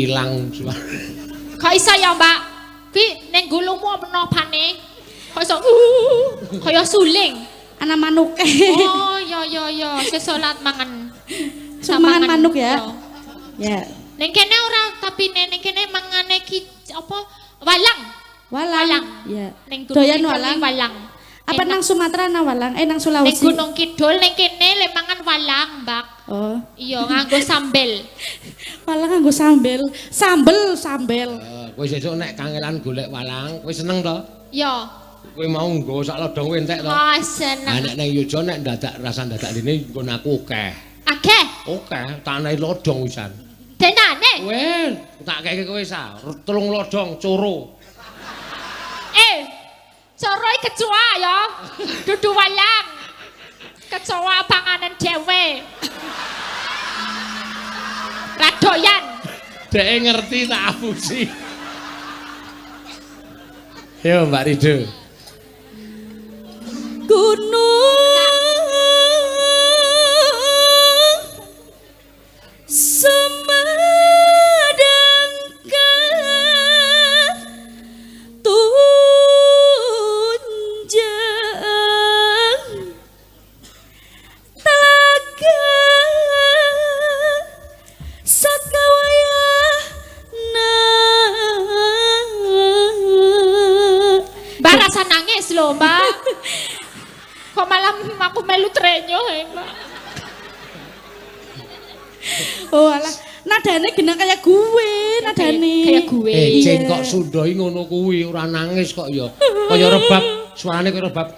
ilang. Kok iso ya, Mbak? Ki ning gulumu ana pane. Kok iso kaya suling. Ana manuk. Oh, ya, sesolat mangan. Mangan manuk ya. Ya. Ning kene ora tapi ning kene mangane ki apa walang. Walang. Ya. Ning doyan walang. Apa nang Sumatera nang walang? Nang Sulawesi. Ning Gunung Kidul ning kene le mangan walang, Mbak. Oh. Iya, nganggo sambel. Walang nganggo sambel. Sambel. Kowe sesuk nek kangelan golek walang, kowe seneng to? Iya. Kowe mau nggo sak lodong entek to? Oh, seneng. Nek ning Yojo nek dadak rasa dadak dene nggon aku akeh. Akeh. Akeh, tanahe lodong wisan. Denane. Wes, tak keke kowe sa, 3 lodong coro. Coro iki kecoa ya. Dudu walang. Kecoa panganan dhewe. Radoyan. Deke ngerti tak apusi. Yo Mbak Rido. Gunung lho, Mbak. Kok malah aku melu trenyo, Mbak. Oh alah, nadane genah kayak gue, nadane. Kayak gue. Cengkok Sunda iki ngono kuwi, ora nangis kok ya. Kaya rebab, suarane kaya rebab.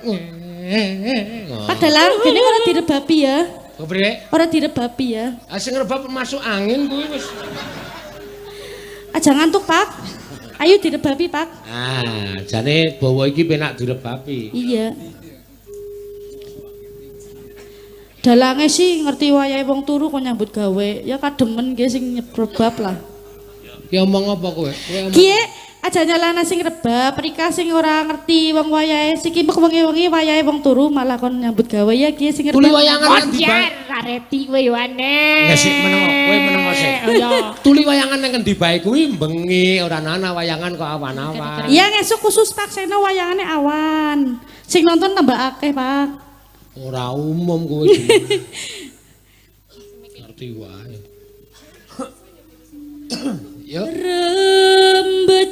Padahal gene ora direbabi ya. Kepriye? Ora direbabi ya. Sing rebab masuk angin kuwi wis. Aja ngantuk, Pak. Ayo direbabi, Pak. Ah, jane bawa iki penak direbabi. Iya. Dalange sih ngerti wayahe wong turu kok nyambut gawe. Ya kademen nggih sing nyebab lah. Ki omong apa kowe? Ki aja nyalana sing rebab, Rika sing ora ngerti wong wayahe siki wengi-wengi wayahe wong turu malah kon nyambut gawe ya ki sing Tuli wayangan nang ndi? Areti kowe yo aneh. Ya sik meneng kowe meneng sik. Tuli wayangan nang endi bae kuwi bengi ora ana wayangan kok awan-awan. Iya ngesuk khusus Pak Seno wayangane awan. Sing nonton tambah akeh, Pak. Ora umum kowe. Ngerti wae. Yo. Rembeci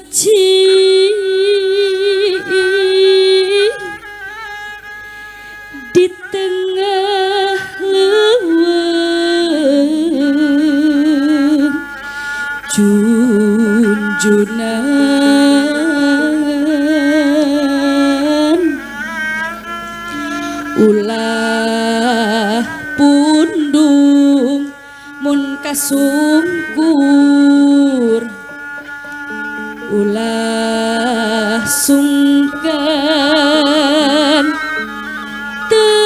di tengah leuweung junjunan ulah pundung mun kasungkur ulah sungkan tedi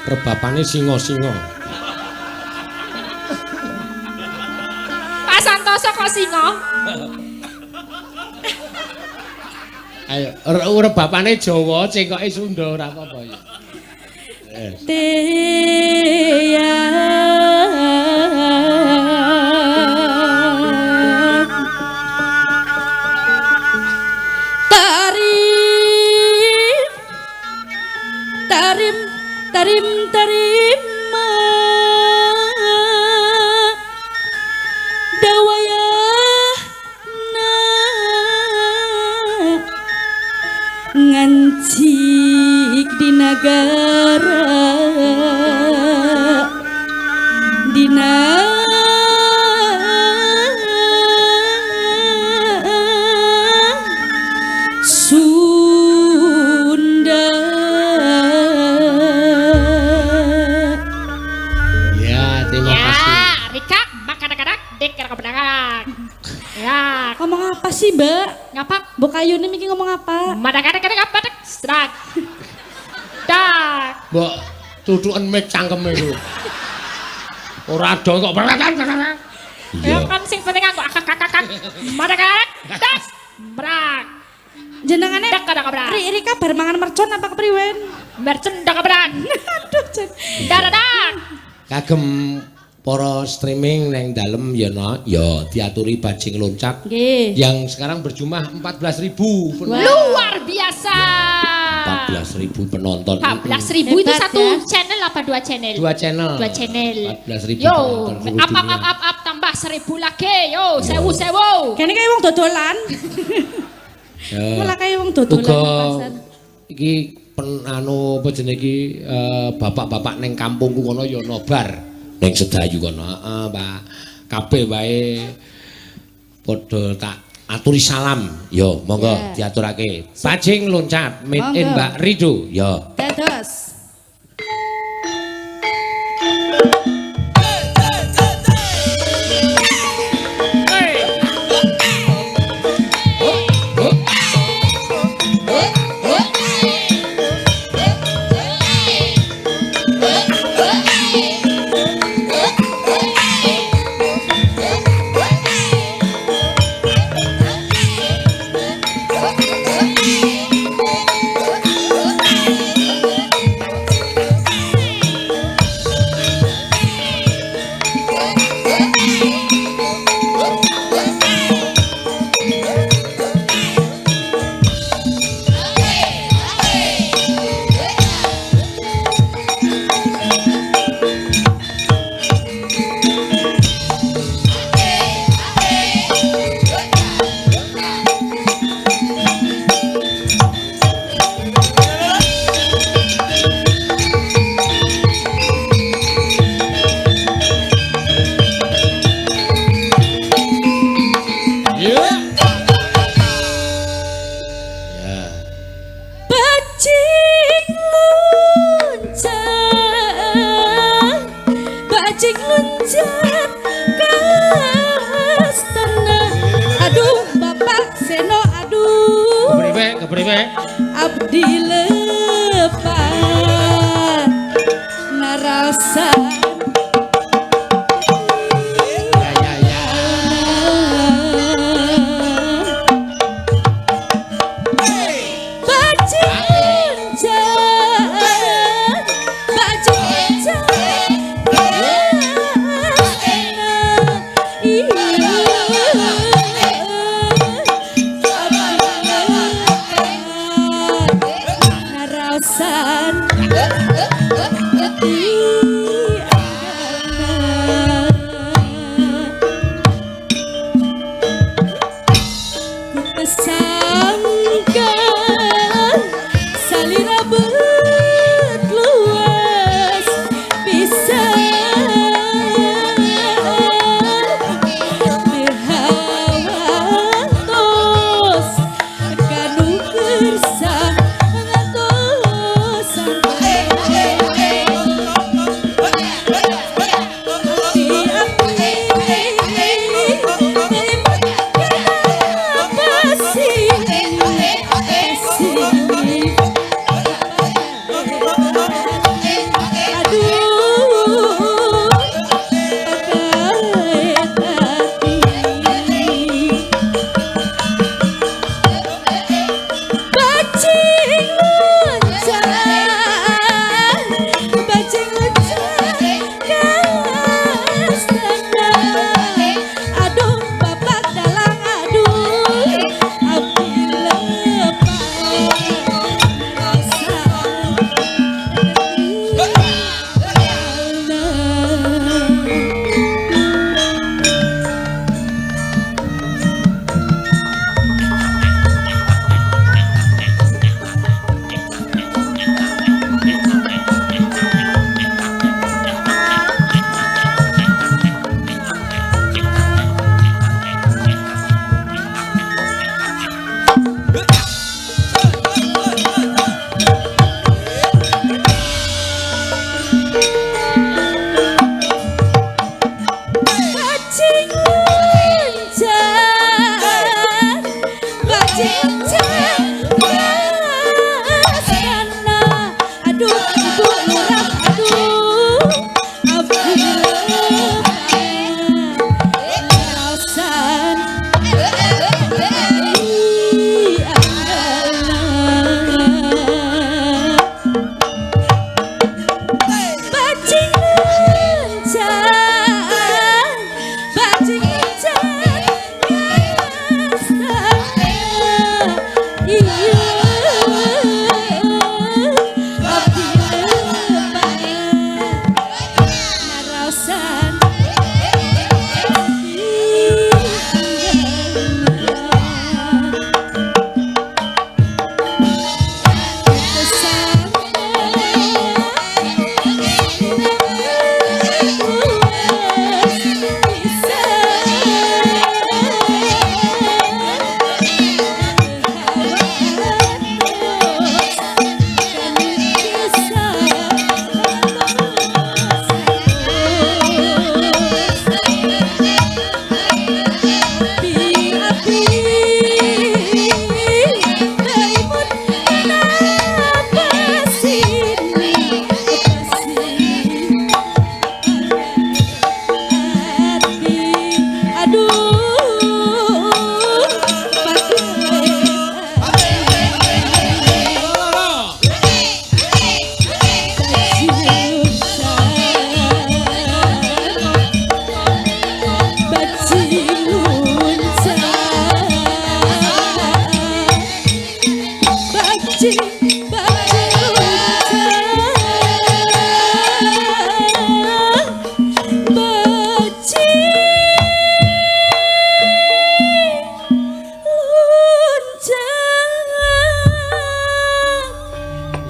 Rebapane singa-singa. Pak Santoso kok singa? Ayo, rebapane Jawa, cengkoke Sunda ora apa-apa ya. Tarim dawayana ngancik di negara dina Sunda. Ya, terima kasih. Ya, Rika, makanak-kanak, dek kerak-kerak. Ya, Ngomong apa sih, Mbak? ngapa? Mbok Ayu ini mikir ngomong apa? Makanak-kanak apa dek? Strak. Dak. Mbok tutuken mic cangkeme lho. Ora ado kok Ya kan sing penting aku akak-akak. Makanak-kanak, das. Brak. Jenengane Dak kerak-kerak. Rika bar mangan mercon apa kepriwen? Mercen dak kerak. Aduh, Jen. Daradak. kagem para streaming neng dalem ya no, ya diaturi bajing loncat Nggih. yang sekarang berjumlah 14.000 penonton. Luar biasa. 14.000 penonton. 14.000 itu Hebat, satu ya. channel apa dua channel? Dua channel. 14.000 14.000 Yo, penonton seluruh dunia. up tambah 1.000 lagi. Yo, sewu. Kene kayak wong dodolan. Ya. Malah kayak wong dodolan Uga nang pasar. iki anu apa jenenge iki bapak-bapak neng kampungku kono ya nobar ning Sedayu kono. Heeh, Pak. Kabeh wae padha tak aturi salam. Yo, monggo diaturake. Bajing loncat made in Monggo. Mbak Rido. Yo. Dados. Bajing luncat kastana. Aduh bapak seno aduh Kepriwe? abdi lepat narasan. Ya. Sangkan salira berluas bisa berhawantos kanu gersang ngatosan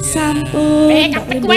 Sampun. kabeh kuwe